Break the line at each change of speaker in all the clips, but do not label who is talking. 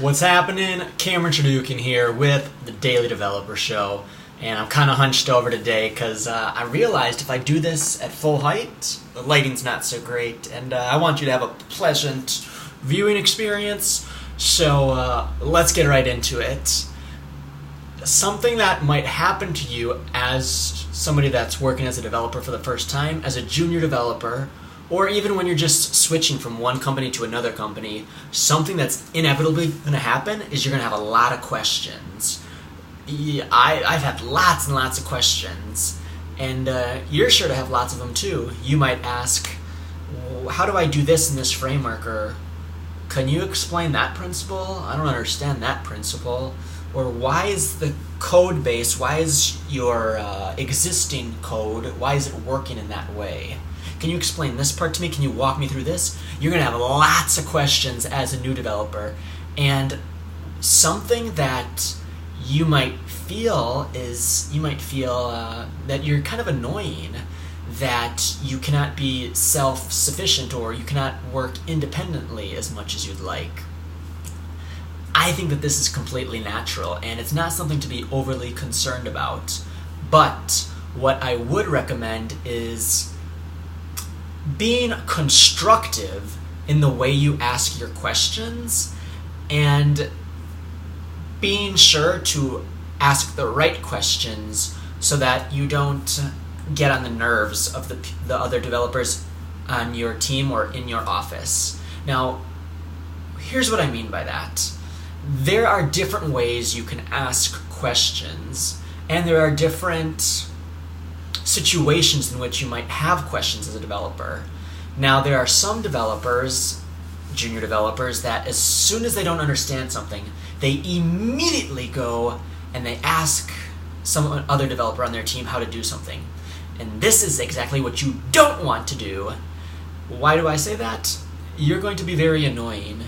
What's happening? Cameron Chardukian here with the Daily Developer Show, and I'm kind of hunched over today because I realized if I do this at full height, the lighting's not so great, and I want you to have a pleasant viewing experience, so let's get right into it. Something that might happen to you as somebody that's working as a developer for the first time, as a junior developer, or even when you're just switching from one company to another company, something that's inevitably going to happen is you're going to have a lot of questions. I've had lots and lots of questions, and you're sure to have lots of them too. You might ask, how do I do this in this framework? Or, can you explain that principle? I don't understand that principle. Or why is the code base, why is your existing code, why is it working in that way? Can you explain this part to me? Can you walk me through this? You're going to have lots of questions as a new developer. And something that you might feel is, that you're kind of annoying, that you cannot be self-sufficient or you cannot work independently as much as you'd like. I think that this is completely natural, and it's not something to be overly concerned about. But what I would recommend is being constructive in the way you ask your questions and being sure to ask the right questions so that you don't get on the nerves of the other developers on your team or in your office. Now, here's what I mean by that. There are different ways you can ask questions, and there are different situations in which you might have questions as a developer. Now, there are some developers, junior developers, that as soon as they don't understand something, they immediately go and they ask some other developer on their team how to do something. And this is exactly what you don't want to do. Why do I say that? You're going to be very annoying.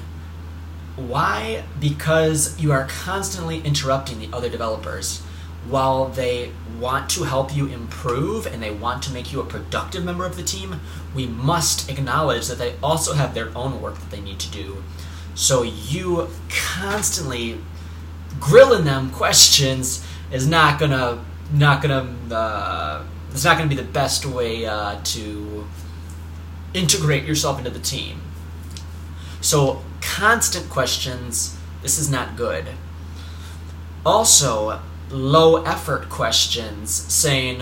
Why? Because you are constantly interrupting the other developers. While they want to help you improve and they want to make you a productive member of the team, we must acknowledge that they also have their own work that they need to do. So you constantly grilling them questions is not gonna be the best way to integrate yourself into the team. So constant questions, this is not good. Also, low effort questions saying,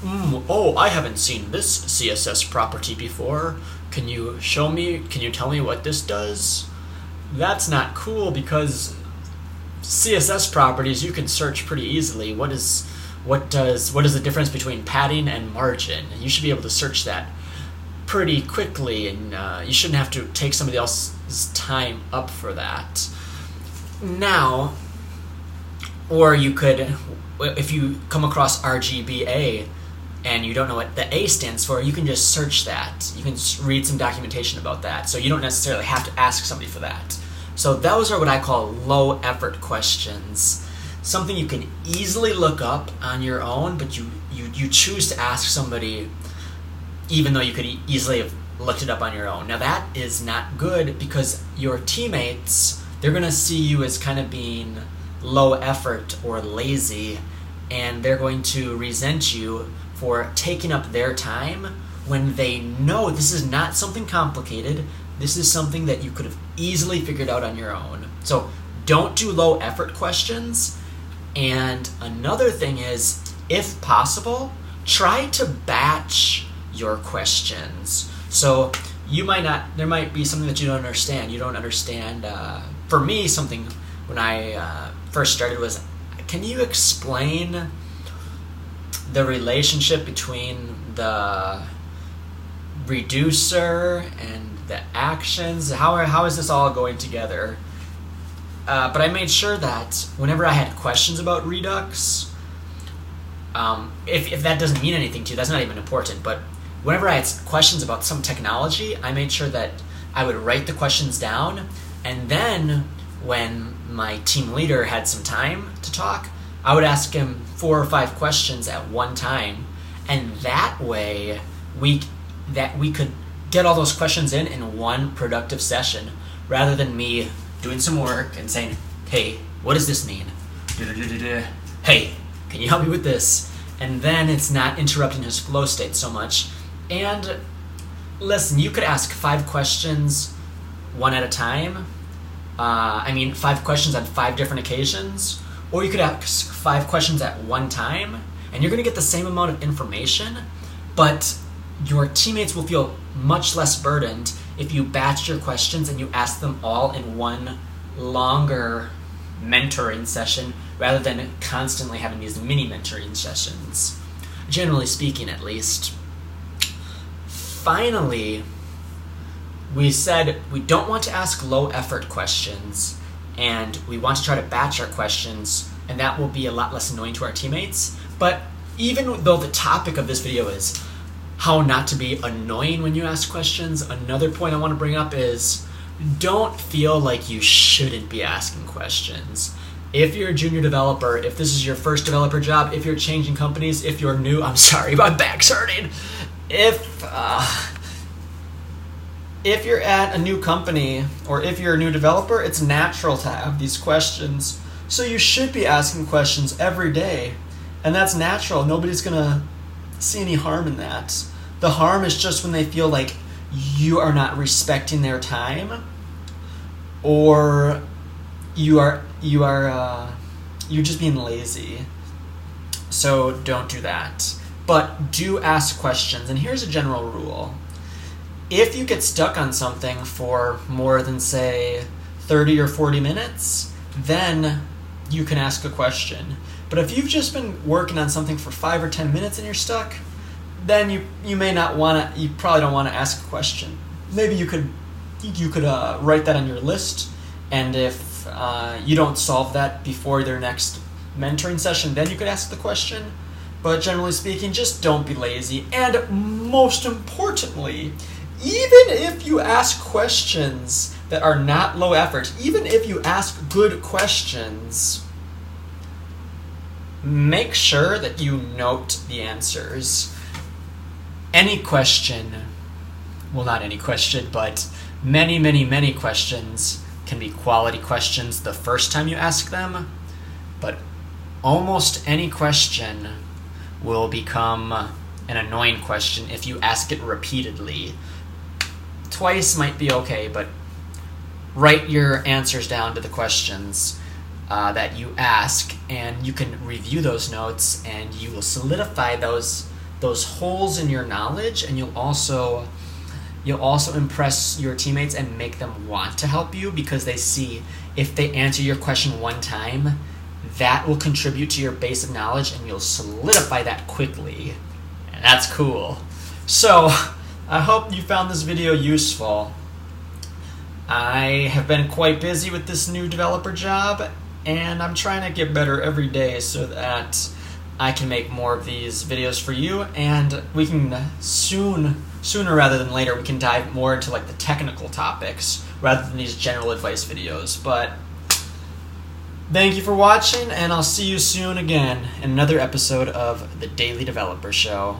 I haven't seen this CSS property before. Can you tell me what this does? That's not cool, because CSS properties you can search pretty easily. What is the difference between padding and margin? You should be able to search that pretty quickly, and you shouldn't have to take somebody else's time up for that. Now, or you could, if you come across RGBA and you don't know what the A stands for, you can just search that. You can read some documentation about that, so you don't necessarily have to ask somebody for that. So those are what I call low effort questions. Something you can easily look up on your own, but you choose to ask somebody even though you could easily have looked it up on your own. Now that is not good, because your teammates, they're going to see you as kind of being low effort or lazy, and they're going to resent you for taking up their time when they know this is not something complicated. This is something that you could have easily figured out on your own. So don't do low effort questions. And another thing is, if possible, try to batch your questions. So there might be something that you don't understand. For me, something when I first started was, can you explain the relationship between the reducer and the actions? How is this all going together? But I made sure that whenever I had questions about Redux, if that doesn't mean anything to you, that's not even important, but whenever I had questions about some technology, I made sure that I would write the questions down, and then when my team leader had some time to talk, I would ask him 4 or 5 questions at one time, and that way we could get all those questions in one productive session, rather than me doing some work and saying, hey, what does this mean? Hey, can you help me with this? And then it's not interrupting his flow state so much. And listen, you could ask 5 questions one at a time. 5 questions on 5 different occasions. Or you could ask 5 questions at one time, and you're going to get the same amount of information, but your teammates will feel much less burdened if you batch your questions and you ask them all in one longer mentoring session rather than constantly having these mini mentoring sessions, generally speaking at least. Finally, we said we don't want to ask low effort questions, and we want to try to batch our questions, and that will be a lot less annoying to our teammates. But even though the topic of this video is how not to be annoying when you ask questions, another point I want to bring up is don't feel like you shouldn't be asking questions. If you're a junior developer, if this is your first developer job, if you're changing companies, if you're new, I'm sorry, my back's hurting. If you're at a new company or if you're a new developer, it's natural to have these questions. So you should be asking questions every day. And that's natural. Nobody's going to see any harm in that. The harm is just when they feel like you are not respecting their time, or you're just being lazy. So don't do that. But do ask questions. And here's a general rule. If you get stuck on something for more than, say, 30 or 40 minutes, then you can ask a question. But if you've just been working on something for 5 or 10 minutes and you're stuck, then you may not want to, you probably don't want to ask a question. Maybe you could write that on your list, and if you don't solve that before their next mentoring session, then you could ask the question. But generally speaking, just don't be lazy. And most importantly, even if you ask questions that are not low effort, even if you ask good questions, make sure that you note the answers. Any question, well, not any question, but many, many, many questions can be quality questions the first time you ask them, but almost any question will become an annoying question if you ask it repeatedly. Twice might be okay, but write your answers down to the questions that you ask, and you can review those notes, and you will solidify those holes in your knowledge, and you'll also impress your teammates and make them want to help you, because they see if they answer your question one time, that will contribute to your base of knowledge, and you'll solidify that quickly. And that's cool. So I hope you found this video useful. I have been quite busy with this new developer job, and I'm trying to get better every day so that I can make more of these videos for you, and we can sooner rather than later, we can dive more into like the technical topics rather than these general advice videos. But thank you for watching, and I'll see you soon again in another episode of the Daily Developer Show.